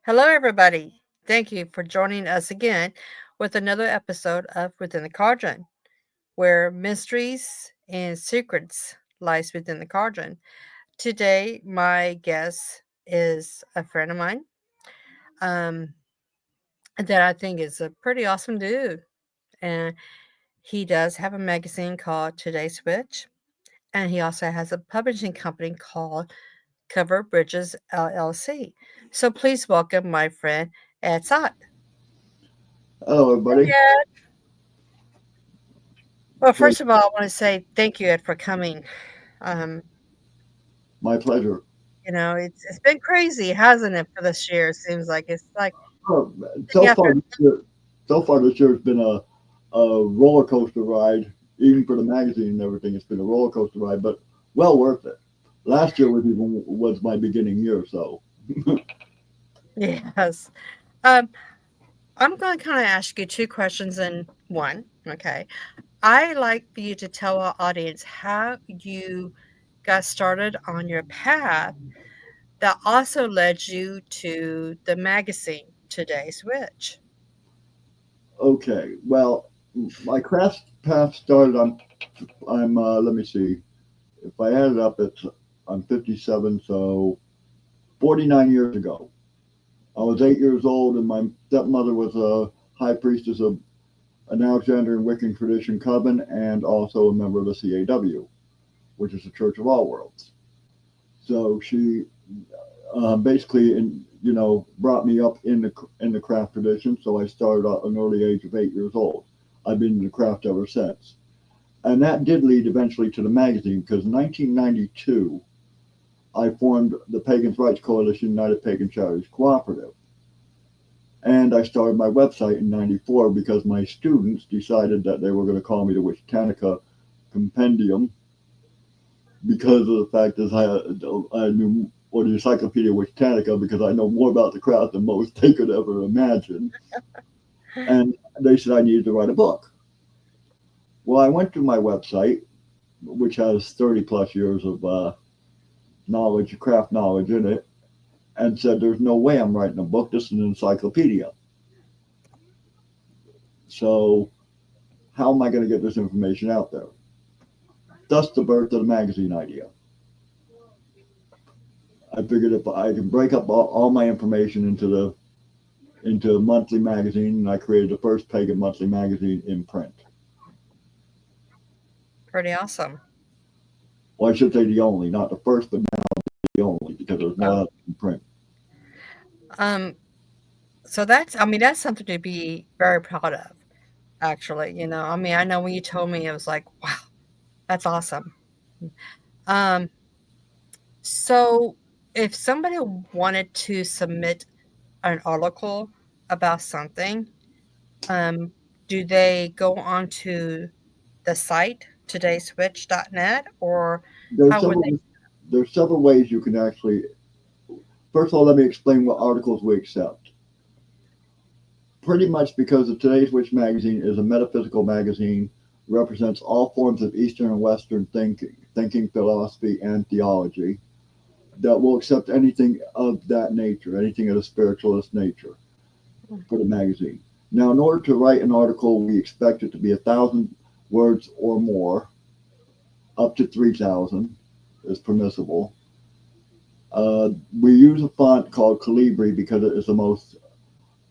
Hello, everybody. Thank you for joining us again with another episode of Within the Cauldron, where mysteries and secrets lies within the cauldron. Today, my guest is a friend of mine um, that I think is a pretty awesome dude. And he does have a magazine called Today's Switch, and he also has a publishing company called Covered Bridges LLC. So please welcome my friend Ed Sott. Hello, everybody. Well, Great. first of all, I want to say thank you, Ed, for coming. Um, My pleasure. it's been crazy, hasn't it, for this year? It seems like it's like Oh, thing so after far, so far this year has been a roller coaster ride. Even for the magazine and everything, it's been a roller coaster ride, but well worth it. Last year was my beginning year, so yes. Um, I'm going to kind of ask you two questions in one. Okay. I like for you to tell our audience how you got started on your path that also led you to the magazine Today's Witch. okay. Well, my craft path started on. I'm. Let me see. If I add it up, I'm 57, so 49 years ago. I was 8 years old, and my stepmother was a high priestess of an Alexander and Wiccan tradition coven, and also a member of the CAW, which is the Church of All Worlds. So she basically, brought me up in the craft tradition. So I started at an early age of 8 years old. I've been in the craft ever since, and that did lead eventually to the magazine because in 1992 I formed the Pagans' Rights Coalition United Pagan Charities Cooperative. And I started my website in '94 because my students decided that they were going to call me the Wishtanica Compendium because of the fact that I knew, or the Encyclopedia Wishtanica, because I know more about the craft than most they could ever imagine. And they said I needed to write a book. Well, I went to my website, which has 30 plus years of knowledge, craft knowledge in it, and said, "There's no way I'm writing a book. This is an encyclopedia. So how am I going to get this information out there?" Thus, the birth of the magazine idea. I figured if I can break up all my information into a monthly magazine, and I created the first pagan monthly magazine in print. Pretty awesome. Well, I should say the only, not the first, but now the only, because there's no Oh, other in print. um, so that's something to be very proud of, actually. I know when you told me, it was like, wow, that's awesome. Um, so if somebody wanted to submit an article about something, um, do they go onto the site todayswitch.net, or There's how would several they? there's several ways you can actually. First of all, let me explain what articles we accept. Pretty much because of Today's Witch magazine is a metaphysical magazine, represents all forms of Eastern and Western thinking, philosophy, and theology. That will accept anything of that nature, anything of a spiritualist nature for the magazine. Now, in order to write an article, we expect it to be 1,000 words or more. Up to 3,000 is permissible. We use a font called Calibri because it is the most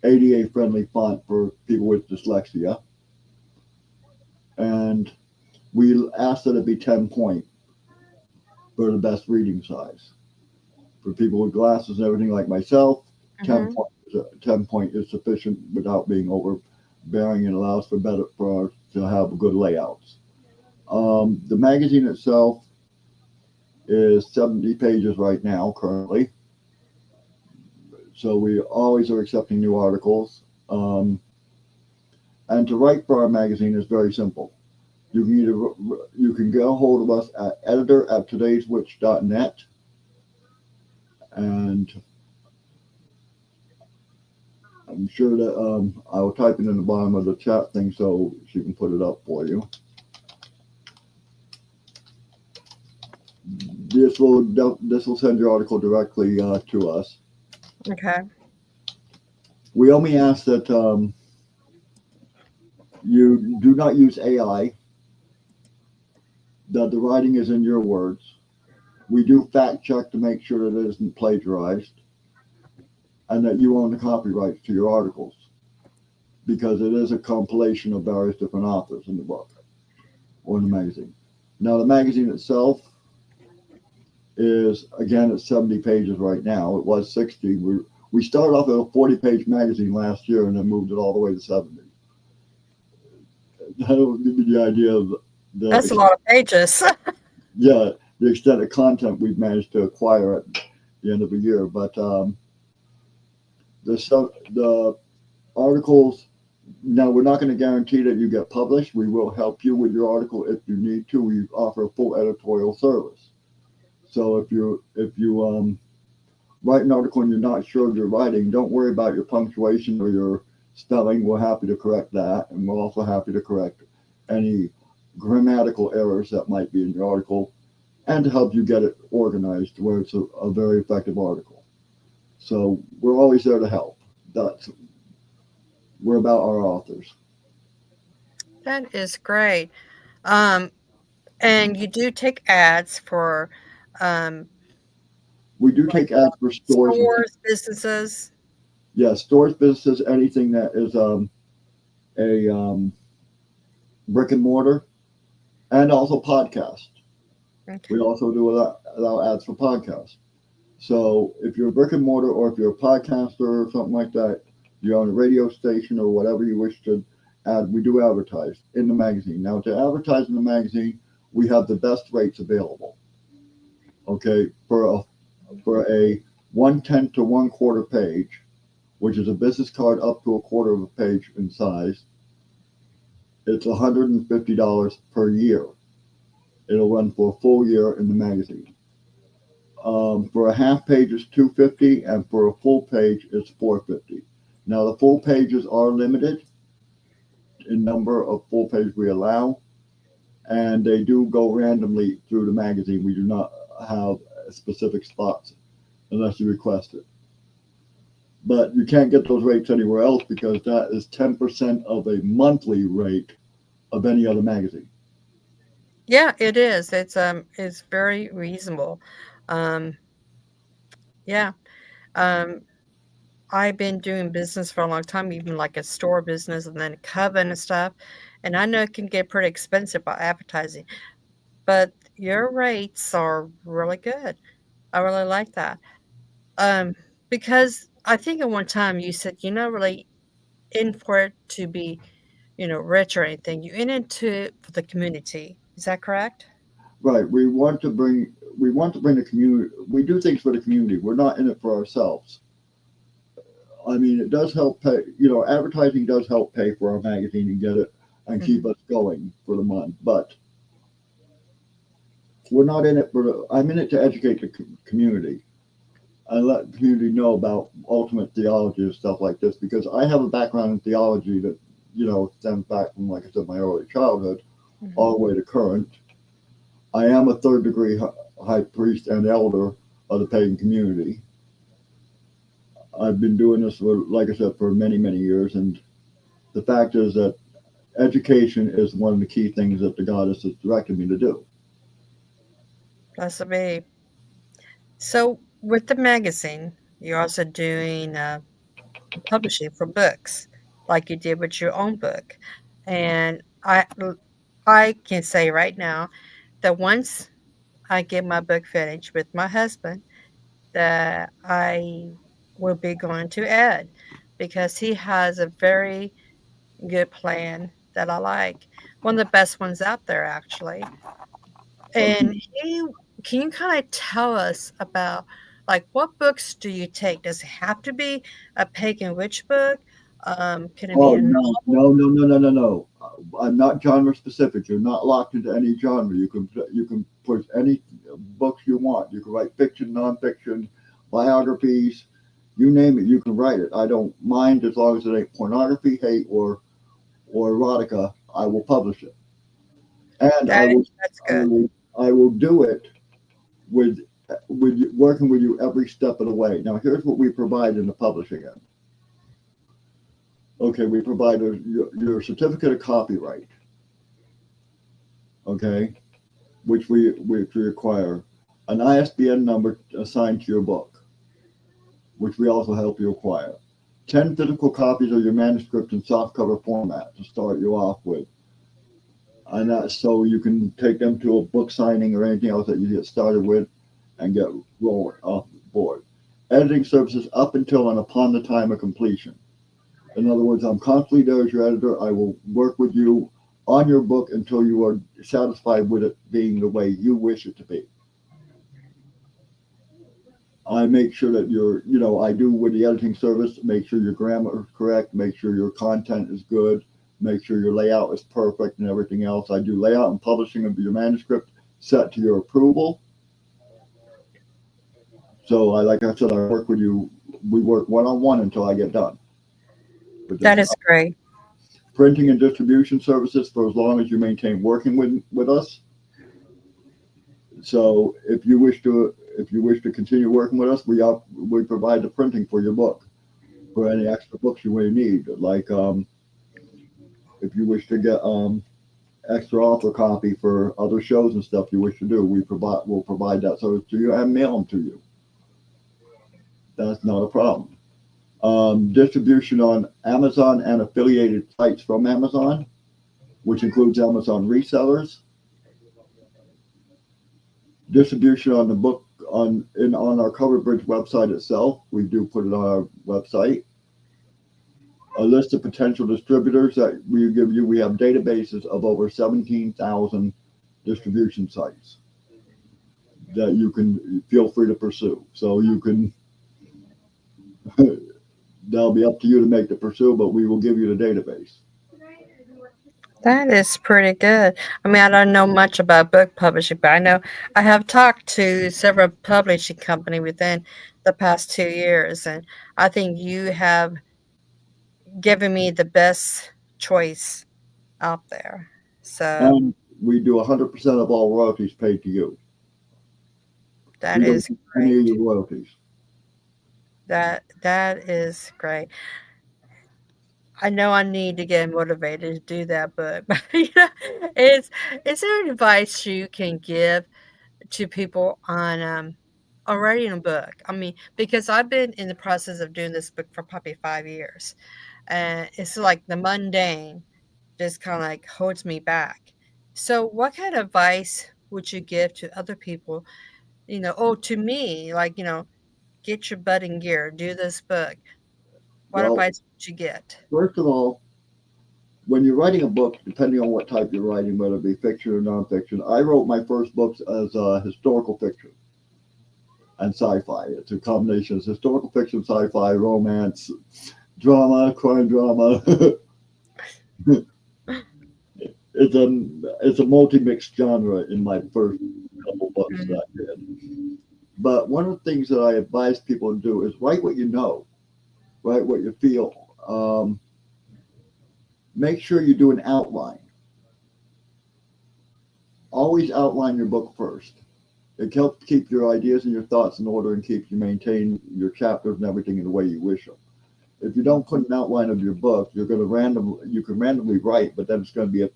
ADA friendly font for people with dyslexia. And we ask that it be 10 point for the best reading size. For people with glasses and everything like myself, 10 Mm-hmm. point, 10 point is sufficient without being overbearing and allows for better for to have good layouts. The magazine itself is 70 pages right now currently, so we always are accepting new articles. And to write for our magazine is very simple. You can get a hold of us at editor@todayswitch.net, and I'm sure that I will type it in the bottom of the chat thing so she can put it up for you. This will send your article directly to us. Okay. We only ask that you do not use AI, that the writing is in your words. We do fact check to make sure that it isn't plagiarized, and that you own the copyrights to your articles, because it is a compilation of various different authors in the book or in the magazine. Now, the magazine itself is, again, it's 70 pages right now. It was 60. We started off at a 40-page magazine last year and then moved it all the way to 70. That'll give you the idea of That's a the lot of pages. yeah, the extent of content we've managed to acquire at the end of the year. But the articles, now we're not going to guarantee that you get published. We will help you with your article if you need to. We offer a full editorial service. So if you write an article and you're not sure of your writing, don't worry about your punctuation or your spelling. We're happy to correct that, and we're also happy to correct any grammatical errors that might be in your article, and to help you get it organized where it's a very effective article. So we're always there to help. That's We're about our authors. That is great. Um, and you do take ads for um, We do like take ads for stores and stores, businesses. yeah, stores, businesses, anything that is a brick and mortar, and also podcast. We Okay. also do allow ads for podcasts. So if you're a brick and mortar, or if you're a podcaster or something like that, you're on a radio station or whatever you wish to add, we do advertise in the magazine. Now, to advertise in the magazine, we have the best rates available. Okay, for a 1/10 to 1/4 page, which is a business card up to a quarter of a page in size, it's $150 per year. It'll run for a full year in the magazine. For a half page, it's 250, and for a full page, it's 450. Now, the full pages are limited in number of full pages we allow, and they do go randomly through the magazine. We do not have specific spots unless you request it. But you can't get those rates anywhere else, because that is 10% of a monthly rate of any other magazine. Yeah, it is. It's very reasonable. Um, yeah. Um, I've been doing business for a long time, even like a store business and then Coven and stuff. And I know it can get pretty expensive by advertising, but your rates are really good. I really like that. Um, because I think at one time you said you're not really in for it to be, rich or anything. You're in it to for the community. Is that correct? Right. We want to bring the community. We do things for the community. We're not in it for ourselves. I mean, it does help pay. Advertising does help pay for our magazine and get it and keep Hmm. us going for the month. But we're not in it for the. I'm in it to educate the community and let the community know about ultimate theology and stuff like this, because I have a background in theology that stems back from, like I said, my early childhood Hmm. all the way to current. I am a third degree high priest and elder of the pagan community. I've been doing this for, like I said, for many, many years, and the fact is that education is one of the key things that the goddess has directed me to do. That's a be. So with the magazine, you're also doing publishing for books, like you did with your own book. And I can say right now that once I get my book finished with my husband, that I will be going to Ed because he has a very good plan that I like. One of the best ones out there, actually. And Okay. he can you kinda tell us about, like, what books do you take? Does it have to be a pagan witch book? Can it be Oh, a no, novel? no, no, no, no, no, no. I'm not genre specific. You're not locked into any genre. You can put any books you want. You can write fiction, nonfiction, biographies, you name it. You can write it. I don't mind, as long as it ain't pornography, hate, or erotica. I will publish it, and I That will that's I good. will I will do it with working with you every step of the way. Now, here's what we provide in the publishing end. Okay, we provide your certificate of copyright. Okay, which we require an ISBN number assigned to your book, which we also help you acquire. 10 physical copies of your manuscript in softcover format to start you off with. And that's so you can take them to a book signing or anything else that you get started with and get rolling off board. Editing services up until and upon the time of completion. In other words, I'm constantly there as your editor. I will work with you on your book until you are satisfied with it being the way you wish it to be. I make sure that I do with the editing service, make sure your grammar is correct, make sure your content is good, make sure your layout is perfect and everything else. I do layout and publishing of your manuscript set to your approval. So, like I said, I work with you. We work one-on-one until I get done with this That job. is great. Printing and distribution services for as long as you maintain working with us. So, if you wish to continue working with us, we provide the printing for your book for any extra books you may need. Like if you wish to get extra author copy for other shows and stuff you wish to do, we'll provide that service to you and mail them to you. That's not a problem. Distribution on Amazon and affiliated sites from Amazon, which includes Amazon resellers. Distribution on the book on our Covered Bridge website itself. We do put it on our website. A list of potential distributors that we give you. We have databases of over 17,000 distribution sites that you can feel free to pursue. So you can, that'll be up to you to make the pursue, but we will give you the database. That is pretty good. I mean, I don't know much about book publishing, but I know I have talked to several publishing company within the past 2 years, and I think you have given me the best choice out there. So And we do 100% of all royalties paid to you. that We don't is take any of great. your royalties. That is great. I know I need to get motivated to do that, but is there advice you can give to people on writing a book? I mean, because I've been in the process of doing this book for probably 5 years, and it's like the mundane just kind of like holds me back. So, what kind of advice would you give to other people? Oh, to me, like get your butt in gear, do this book. What Well, advice would you get? first of all, when you're writing a book, depending on what type you're writing, whether it be fiction or nonfiction, I wrote my first books as historical fiction and sci-fi. It's a combination of historical fiction, sci-fi, romance, drama, crime drama. It's a multi-mixed genre in my first couple books that Mhm. I did. But one of the things that I advise people to do is write what you know, write what you feel. Make sure you do an outline. Always outline your book first. It helps keep your ideas and your thoughts in order and keeps you maintain your chapters and everything in the way you wish them. If you don't put an outline of your book, you can randomly write, but then it's going to be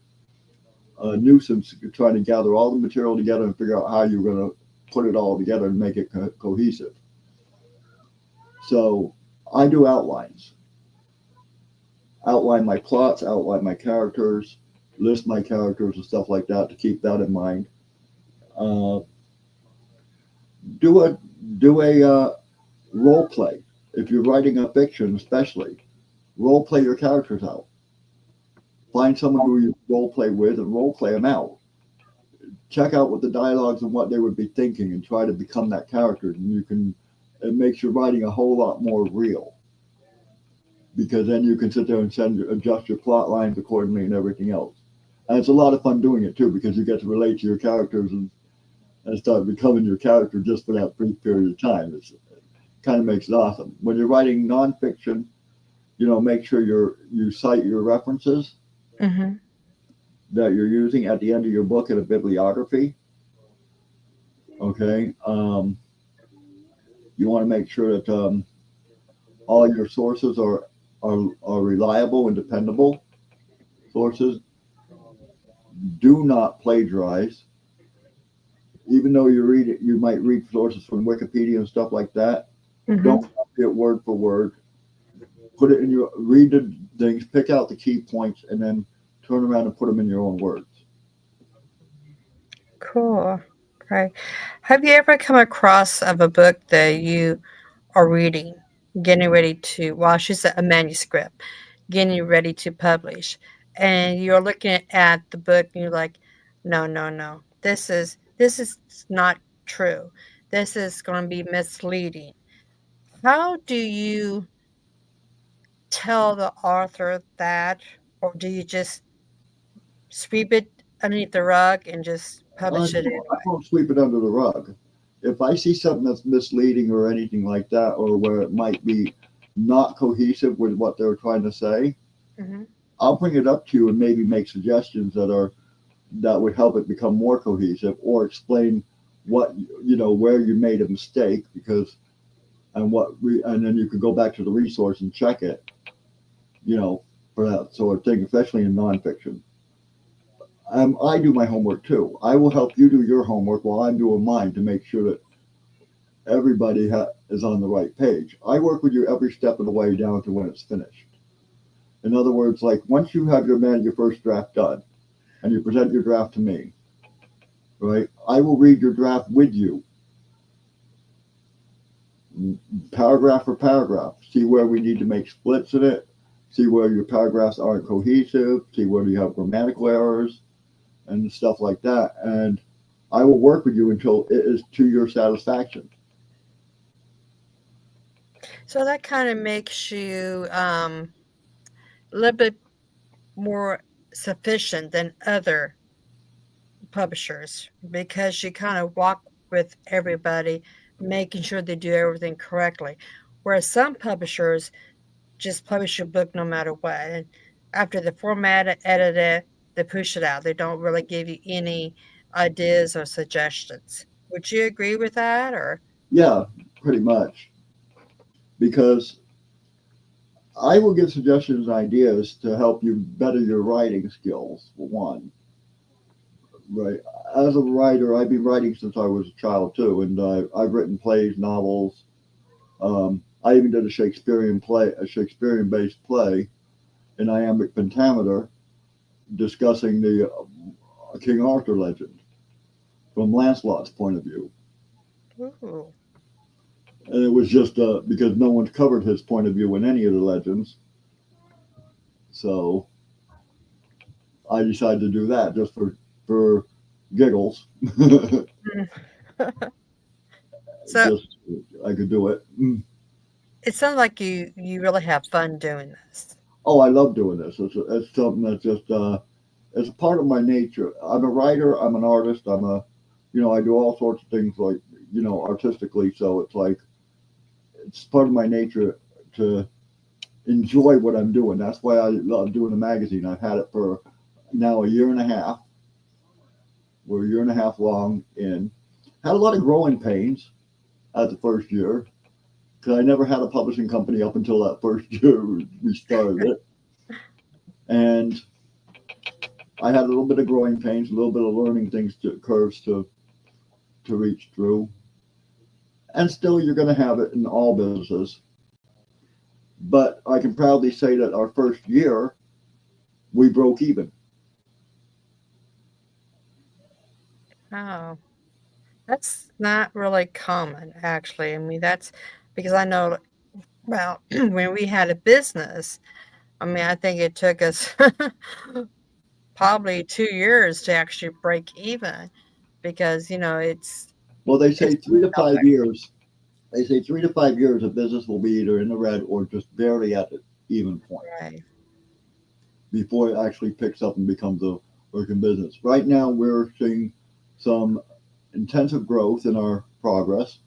a nuisance trying to gather all the material together and figure out how you're going to put it all together and make it cohesive. So I do outlines, outline my plots, outline my characters, list my characters and stuff like that to keep that in mind. Uh, do a do a role play. If you're writing a fiction, especially, role play your characters out. Find someone who you role play with and role play them out. Check out what the dialogues and what they would be thinking and try to become that character. And it makes your writing a whole lot more real because then you can sit there and adjust your plot lines accordingly and everything else. And it's a lot of fun doing it too because you get to relate to your characters and start becoming your character just for that brief period of time. It kind of makes it awesome. When you're writing nonfiction, make sure you cite your references Mhm. that you're using at the end of your book in a bibliography. Okay, you want to make sure that all your sources are reliable and dependable sources. Do not plagiarize. Even though you might read sources from Wikipedia and stuff like that. Hmm. Don't copy it word for word. Put it in your read the things, pick out the key points, and then turn around and put them in your own words. Cool. Right. Have you ever come across of a book that you are reading, getting ready to, well, she's a manuscript, getting ready to publish, and you're looking at the book and you're like, no, no, no, this is not true. This is going to be misleading. How do you tell the author that, or do you just sweep it underneath the rug and just I publish it don't, I anyway? don't sweep it under the rug. If I see something that's misleading or anything like that, or where it might be not cohesive with what they're trying to say, Hmm. I'll bring it up to you and maybe make suggestions that would help it become more cohesive, or explain what where you made a mistake because and then you could go back to the resource and check it, you know, for that sort of thing, especially in nonfiction. I do my homework too. I will help you do your homework while I'm doing mine to make sure that everybody is on the right page. I work with you every step of the way down to when it's finished. In other words, like once you have your first draft done and you present your draft to me, right? I will read your draft with you, paragraph for paragraph, see where we need to make splits in it, see where your paragraphs aren't cohesive, see where you have grammatical errors and stuff like that. And I will work with you until it is to your satisfaction. So that kind of makes you a little bit more sufficient than other publishers because you kind of walk with everybody, making sure they do everything correctly. Whereas some publishers just publish your book no matter what. And after the format it, edit it, they push it out. They don't really give you any ideas or suggestions. Would you agree with that? Or Yeah, pretty much. Because I will give suggestions and ideas to help you better your writing skills, for one. Right. As a writer, I've been writing since I was a child too, and I've written plays, novels. I even did a Shakespearean-based play, an iambic pentameter, discussing the King Arthur legend from Lancelot's point of view. ooh, And it was just because no one's covered his point of view in any of the legends, so I decided to do that just for giggles. mm. So Just I could do it. it sounds like you really have fun doing this. Oh, I love doing this. It's something that's just it's a part of my nature. I'm a writer. I'm an artist. I do all sorts of things like artistically. So it's like it's part of my nature to enjoy what I'm doing. That's why I love doing the magazine. I've had it for now a year and a half. We're a year and a half long in. Had a lot of growing pains at the first year because I never had a publishing company up until that first year we started it, and I had a little bit of growing pains, a little bit of learning things curves to reach through, and still you're going to have it in all businesses. But I can proudly say that our first year we broke even. Oh, that's not really common, actually. I mean, that's because I know, well, when we had a business, I mean, I think it took us probably 2 years to actually break even because, Well, they it's say 3 to 5 nowhere. years. They say 3 to 5 years a business will be either in the red or just barely at the even point Right. before it actually picks up and becomes a working business. Right now, we're seeing some intensive growth in our progress.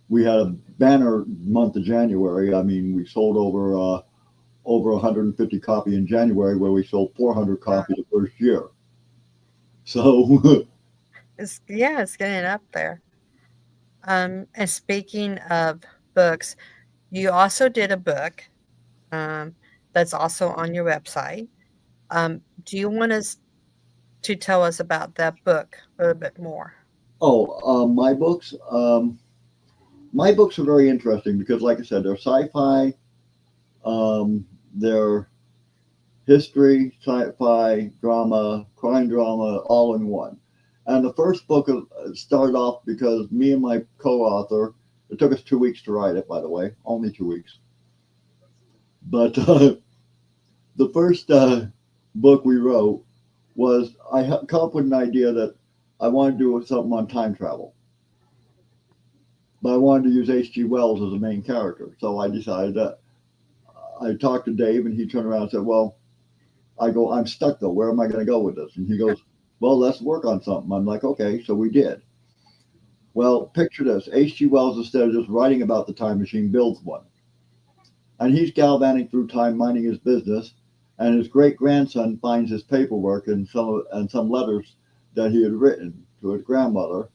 We had a banner month of January. I mean, we sold over 150 copy in January, where we sold 400 copy the first year. So, Yeah, it's getting up there. And speaking of books, you also did a book. um, that's also on your website. Do you want us to tell us about that book a little bit more? Oh, my books are very interesting because, like I said, they're sci-fi, um, they're history, sci-fi, drama, crime drama, all in one. And the first book started off because me and my co-author. It took us 2 weeks to write it, by the way, only 2 weeks. But the first book we wrote was I come up with an idea that I wanted to do something on time travel, but I wanted to use H.G. Wells as the main character. So I decided that I talked to Dave, and he turned around and said, "Well," I go, "I'm stuck though. Where am I going to go with this?" And he goes, "Well, let's work on something." I'm like, "Okay." So we did. Well, picture this: H.G. Wells, instead of just writing about the time machine, builds one, and he's galvanizing through time, minding his business. And his great grandson finds his paperwork and some letters that he had written to his grandmother,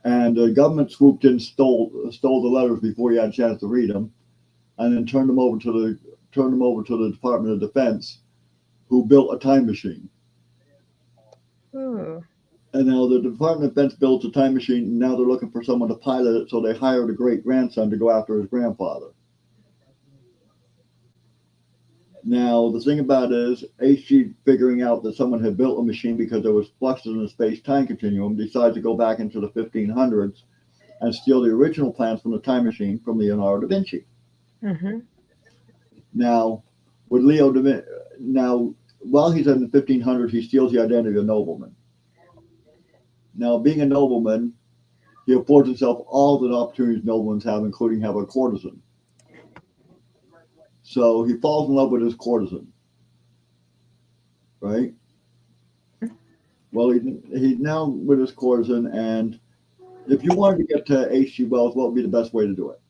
and the government swooped in, stole the letters before he had a chance to read them, and then turned them over to the Department of Defense, who built a time machine. Ooh. And now the Department of Defense builds a time machine, and now they're looking for someone to pilot it, so they hired a great grandson to go after his grandfather. Now, the thing about it is, HG, figuring out that someone had built a machine because there was fluxes in the space time continuum, decides to go back into the 1500s and steal the original plans from the time machine from Leonardo da Vinci. Mm-hmm. Now, with Leo da Vinci, now, while he's in the 1500s, he steals the identity of a nobleman. Now, being a nobleman, he affords himself all the opportunities noblemen have, including have a courtesan. So he falls in love with his courtesan, right? Well, he's now with his courtesan, and if you wanted to get to H.G. Wells, what would be the best way to do it?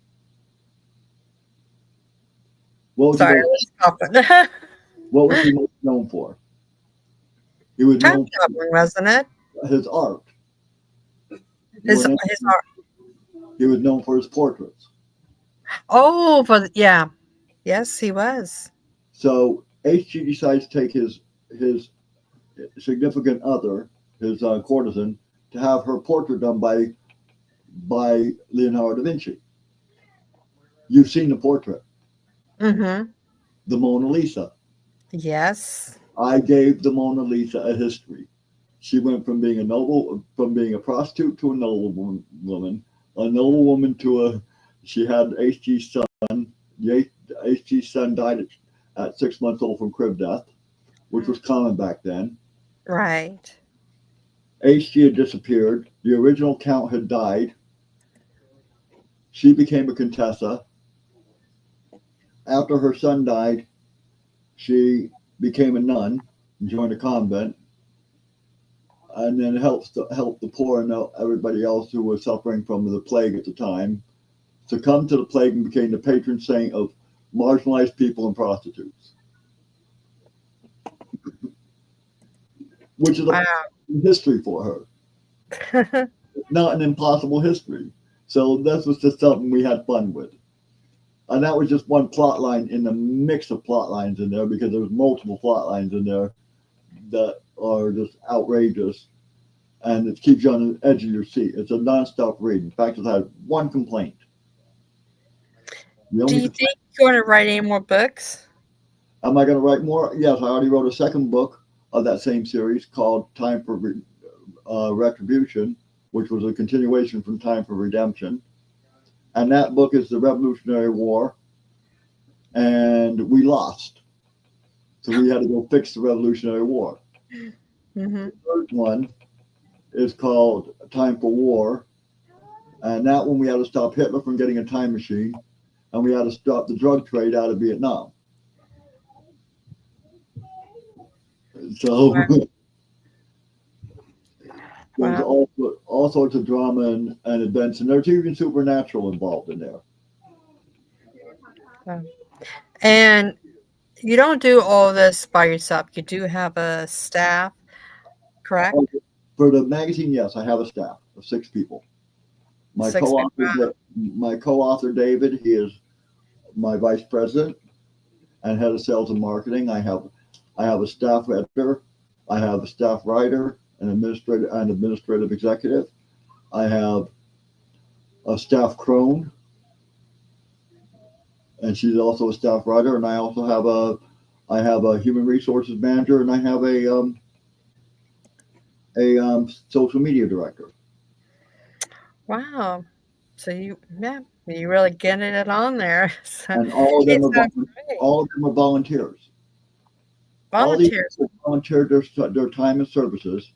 What was he Sorry, I most was coughing. What was he most known for? He was Time known traveling, wasn't it? for his art. His More than his anything, art. he was known for his portraits. Oh, for yeah, yes, he was. So H.G. decides to take his significant other, his courtesan, to have her portrait done by Leonardo da Vinci. You've seen the portrait, Mm-hmm. the Mona Lisa. Yes. I gave the Mona Lisa a history. She went from being a prostitute to a noble woman, a noble woman to a. She had H.G.'s son. H.G.'s son died at 6 months old from crib death, which was common back then. Right. H.G. had disappeared. The original count had died. She became a contessa. After her son died, she became a nun and joined a convent, and then helped the poor and everybody else who was suffering from the plague at the time, succumbed to the plague and became the patron saint of marginalized people and prostitutes, which is a Wow. history for her, not an impossible history. So this was just something we had fun with. And that was just one plot line in the mix of plot lines in there, because there's multiple plot lines in there that are just outrageous, and it keeps you on the edge of your seat. It's a nonstop read. In fact, I had one complaint. The Do only you think you're going to write any more books? Am I going to write more? Yes, I already wrote a second book of that same series called Time for Retribution, which was a continuation from Time for Redemption. And that book is the Revolutionary War, and we lost. So we had to go fix the Revolutionary War. Mm-hmm. The third one is called Time for War, and that one we had to stop Hitler from getting a time machine, and we had to stop the drug trade out of Vietnam. So there's Wow. all sorts of drama and events, and there's even supernatural involved in there. Wow. And you don't do all this by yourself. You do have a staff, correct? For the magazine, yes, I have a staff of 6 people. My 6 people. co-author, my co-author David, he is my vice president and head of sales and marketing. I have a staff editor. I have a staff writer, an administrative executive. I have a staff crone, and she's also a staff writer. And I have a human resources manager, and I have a social media director. Wow. So yeah, you really getting it on there. So And all of it them are sounds great. all of them are volunteers. All these Volunteers. people volunteered their time and services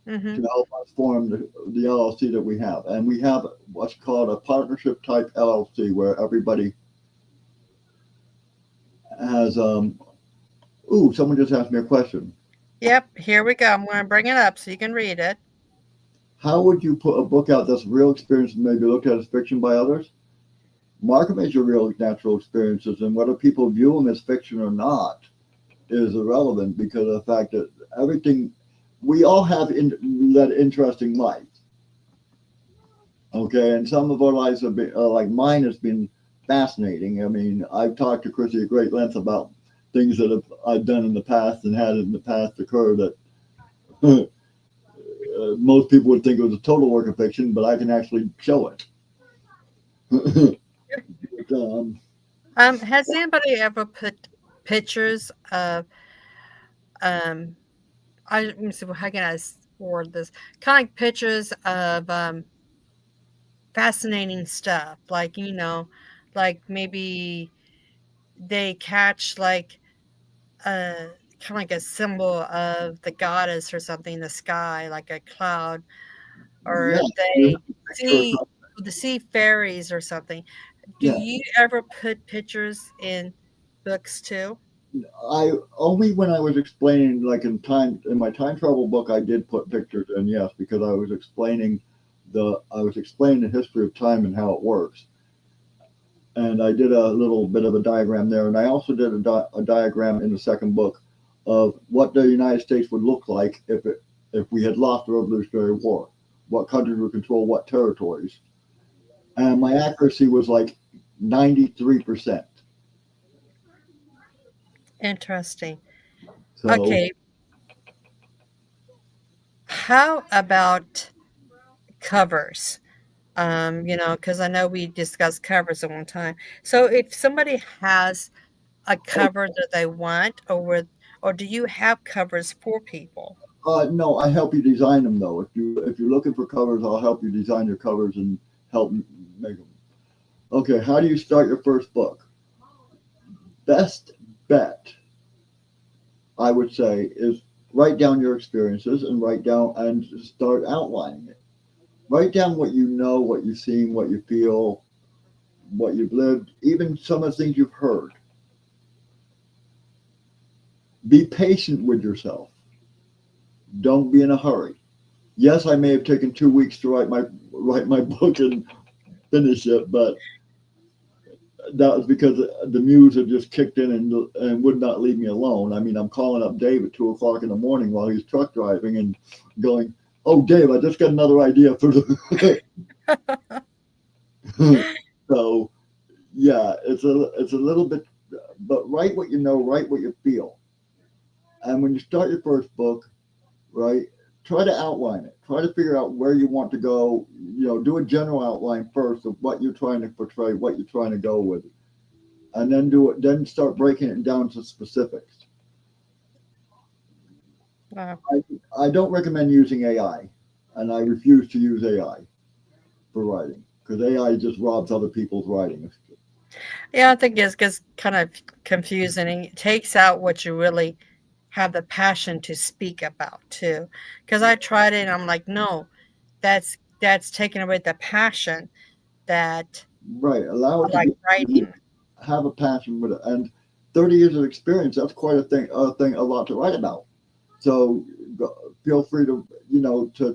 Mm-hmm. to help us form the LLC that we have. And we have what's called a partnership type LLC where everybody has. Ooh, someone just asked me a question. Yep. Here we go. I'm going to bring it up so you can read it. How would you put a book out that's real experience and maybe looked at as fiction by others? Market are real natural experiences, and whether people view them as fiction or not is irrelevant because of the fact that everything we all have that interesting life. Okay, and some of our lives have been like mine has been fascinating. I mean, I've talked to Chrissy at great length about things that I've done in the past and had in the past occur that most people would think it was a total work of fiction, but I can actually show it. um, Has anybody ever put pictures of let me see, how can I word this? Kind of like pictures of fascinating stuff, like like maybe they catch like kind of like a symbol of the goddess or something in the sky, like a cloud, yeah, or you they have a picture or see the sea fairies or something. Do yeah, you ever put pictures in books too? I only when I was explaining, like in my time travel book, I did put pictures in, yes, because I was explaining the history of time and how it works, and I did a little bit of a diagram there, and I also did a diagram in the second book of what the United States would look like if we had lost the Revolutionary War, what countries would control what territories, and my accuracy was like 93%. Interesting. So Okay, how about covers? Because I know we discussed covers at one time. So if somebody has a cover that they want, or do you have covers for people? no, I help you design them though. If you're looking for covers, I'll help you design your covers and help make them. Okay, how do you start your first book? Best bet, I would say, is write down your experiences and write down and start outlining it. Write down what you know, what you've seen, what you feel, what you've lived, even some of the things you've heard. Be patient with yourself. Don't be in a hurry. Yes, I may have taken 2 weeks to write my book and finish it, but that was because the muse had just kicked in and would not leave me alone. I mean, I'm calling up Dave at 2 o'clock in the morning while he's truck driving and going, "Oh, Dave, I just got another idea for the." So yeah, it's a little bit, but write what you know, write what you feel, and when you start your first book, right, try to outline it. Try to figure out where you want to go. Do a general outline first of what you're trying to portray, what you're trying to go with, and then do it. Then start breaking it down to specifics. Wow. I don't recommend using AI, and I refuse to use AI for writing because AI just robs other people's writing. Yeah, I think it gets kind of confusing. And it takes out what you really have the passion to speak about too. Because I tried it and I'm like, no, that's taking away the passion that Right, allow I it to like be. writing. Have a passion with it, and 30 years of experience. That's quite a lot to write about. So feel free to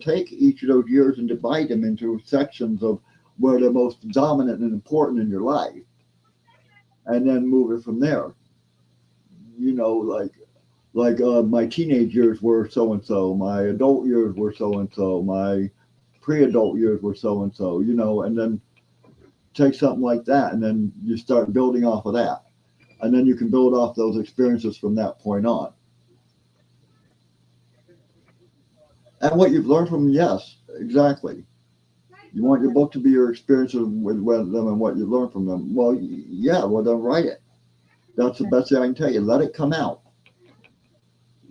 take each of those years and divide them into sections of where they're most dominant and important in your life, and then move it from there. Like my teenage years were so and so, my adult years were so and so, my pre-adult years were so and so. And then take something like that, and then you start building off of that, and then you can build off those experiences from that point on. And what you've learned from them, yes, exactly. You want your book to be your experiences with them and what you learn from them. Well, yeah, well then write it. That's the best thing I can tell you. Let it come out.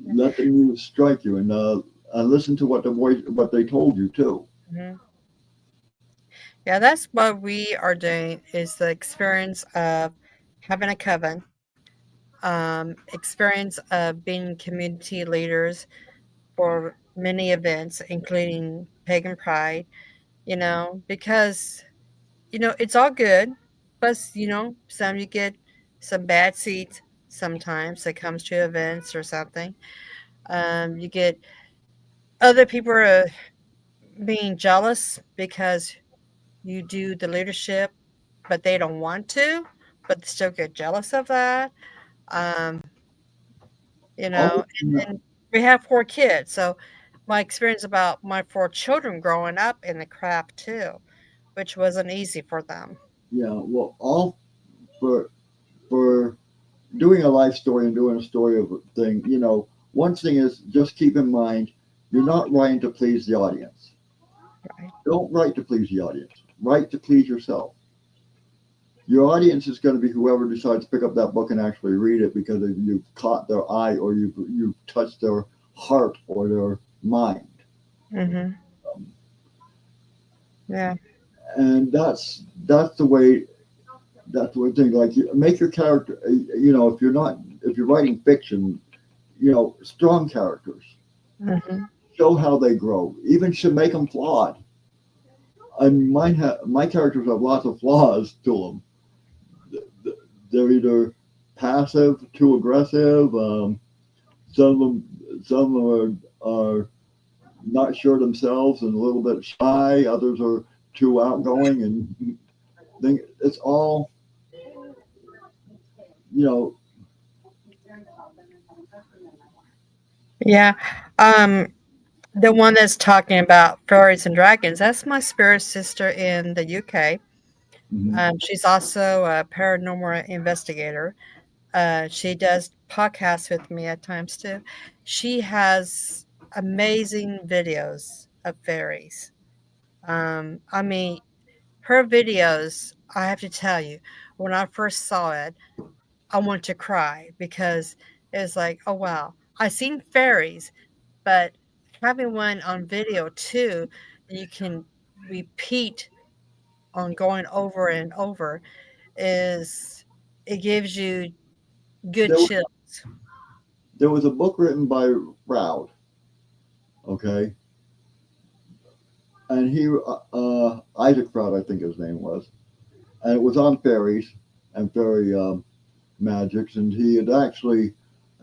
Let the news strike you, and listen to what they told you too. Mhm. Yeah, that's what we are doing is the experience of having a coven, experience of being community leaders for many events, including Pagan Pride, because, it's all good, but, some you get some bad seats sometimes that comes to events or something. You get other people are being jealous because you do the leadership, but they don't want to, but they still get jealous of that. Um, Oh, and we have 4 kids, so my experience about my 4 children growing up in the craft too, which wasn't easy for them. yeah. Well, all for doing a life story and doing a story of a thing. One thing is just keep in mind you're not writing to please the audience. Right. Don't write to please the audience. Write to please yourself. Your audience is going to be whoever decides to pick up that book and actually read it because you've caught their eye or you've touched their heart or their mind. Mhm. Yeah. And that's the way that's the thing. Like make your character. If you're writing fiction, strong characters. Mhm. Show how they grow. Even should make them flawed. And my characters have lots of flaws to them. They're either passive, too aggressive. Some of them are not sure themselves and a little bit shy. Others are too outgoing, and it's all you know. Yeah. Um, the one that's talking about fairies and dragons, that's my spirit sister in the UK. Mhm. She's also a paranormal investigator. She does podcasts with me at times too. She has amazing videos of fairies. I mean, her videos, I have to tell you, when I first saw it, I want to cry because it was like, oh wow, I've seen fairies, but having one on video too, you can repeat on going over and over is it gives you good There, chills. there was a book written by Roud, okay, and Isaac Roud, I think his name was, and it was on fairies and fairy magics, and he had actually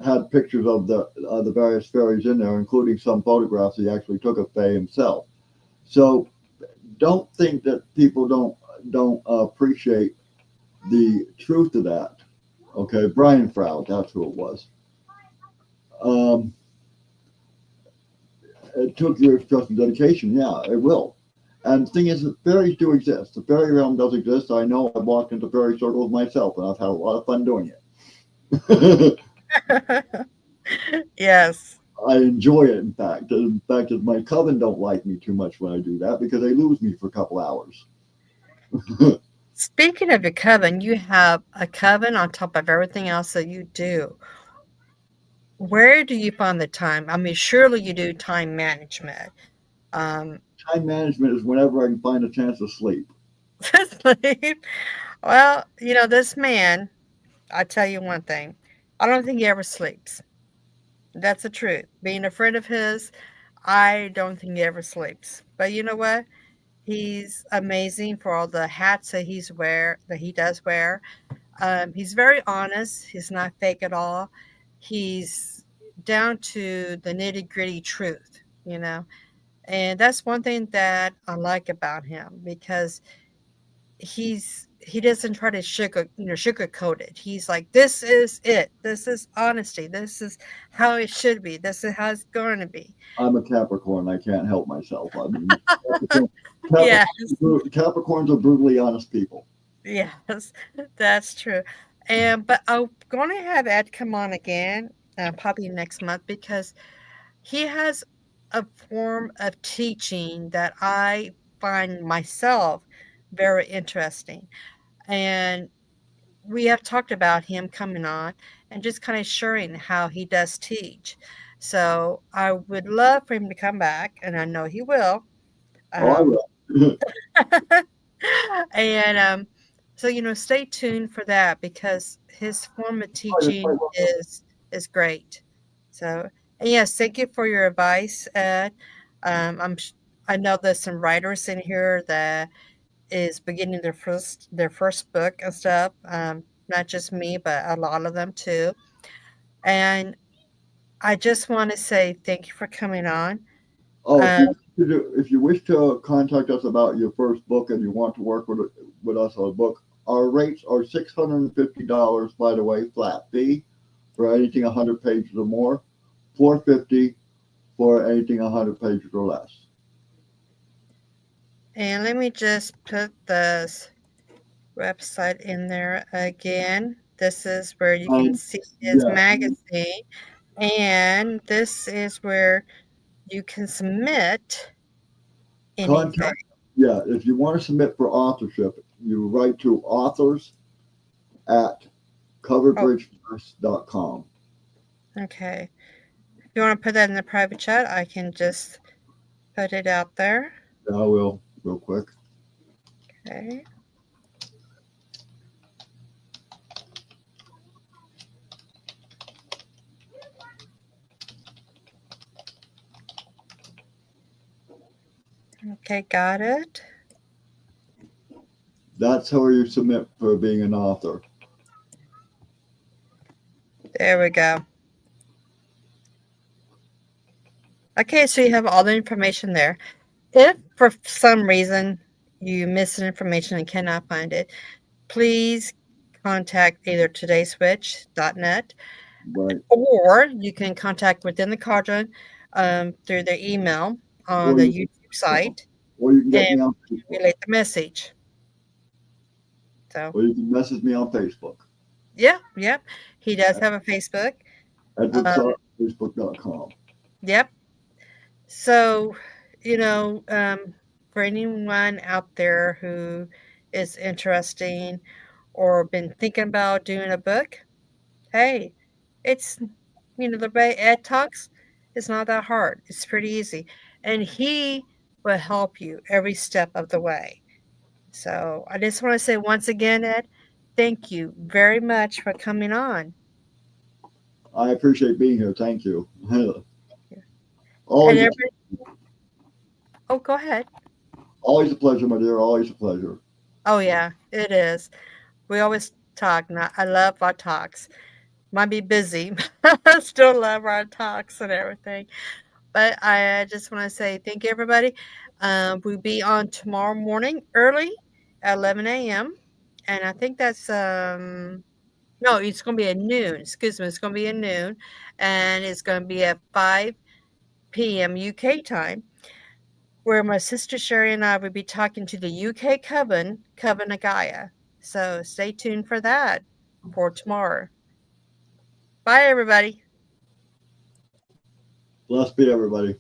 had pictures of the various fairies in there, including some photographs he actually took of Faye himself. So don't think that people don't appreciate the truth of that. Okay, Brian Froud, that's who it was. Um, it took years of trust and dedication. Yeah, it will. And the thing is, that fairies do exist. The fairy realm does exist. I know I've walked into fairy circles myself, and I've had a lot of fun doing it. Yes. I enjoy it. In fact, my coven don't like me too much when I do that because they lose me for a couple hours. Speaking of your coven, you have a coven on top of everything else that you do. Where do you find the time? I mean, surely you do time management. Um, Time management is whenever I can find a chance to sleep. sleep. Well, this man, I tell you one thing. I don't think he ever sleeps. That's the truth. Being a friend of his, I don't think he ever sleeps. But you know what? He's amazing for all the hats that he does wear. He's very honest. He's not fake at all. He's down to the nitty gritty truth. And that's one thing that I like about him because he doesn't try to sugarcoat it. He's like, this is it. This is honesty. This is how it should be. This is how it's going to be. I'm a Capricorn. I can't help myself. I mean, Capricorn, Yes, Capricorns are brutally honest people. yes, that's true. And but I'm going to have Ed come on again, probably next month, because he has a form of teaching that I find myself very interesting. And we have talked about him coming on and just kind of sharing how he does teach. So I would love for him to come back, and I know he will. Oh, I Um, will. and so stay tuned for that because his form of Oh, you're teaching quite welcome. is great. So, and yes, thank you for your advice, Ed. I know there's some writers in here that is beginning their first book and stuff. Not just me, but a lot of them too. And I just want to say thank you for coming on. Oh, Um, if you wish to contact us about your first book and you want to work with us on a book, our rates are $650, by the way, flat fee for anything 100 pages or more, 450 for anything 100 pages or less. and let me just put this website in there again. This is where you can Um, see his yeah, magazine, and this is where you can submit anything. contact. Yeah, if you want to submit for authorship, you write to authors at Oh, coveredbridgepress.com. okay. If you want to put that in the private chat, I can just put it out there. I will, real quick. Okay. Okay, got it. That's how you submit for being an author. There we go. Okay, so you have all the information there. If for some reason you miss information and cannot find it, please contact either todayswitch.net, Right. or you can contact Within the Cauldron through their email on Or the you, YouTube site or you can and get me on Facebook. relate the message. So, Or you can message me on Facebook. yeah, yep. He does have a Facebook. Edward Um, Saw, Facebook.com. yep. So, you know, um, for anyone out there who is interesting or been thinking about doing a book, hey, it's, the way Ed talks, it's not that hard. It's pretty easy. And he will help you every step of the way. So I just want to say once again, Ed, thank you very much for coming on. I appreciate being here. Thank you. And always, a, everybody, oh, go ahead. always a pleasure, my dear. Always a pleasure. Oh, yeah, it is. We always talk. And I love our talks. Might be busy, but I still love our talks and everything. But I just want to say thank you, everybody. We'll be on tomorrow morning early at 11 a.m. And I think that's, no, it's going to be at noon. Excuse me. It's going to be at noon. And it's going to be at 5 p.m. UK time, where my sister Sherry and I will be talking to the UK Coven of Gaia. So stay tuned for that for tomorrow. Bye, everybody. Blessed be everybody.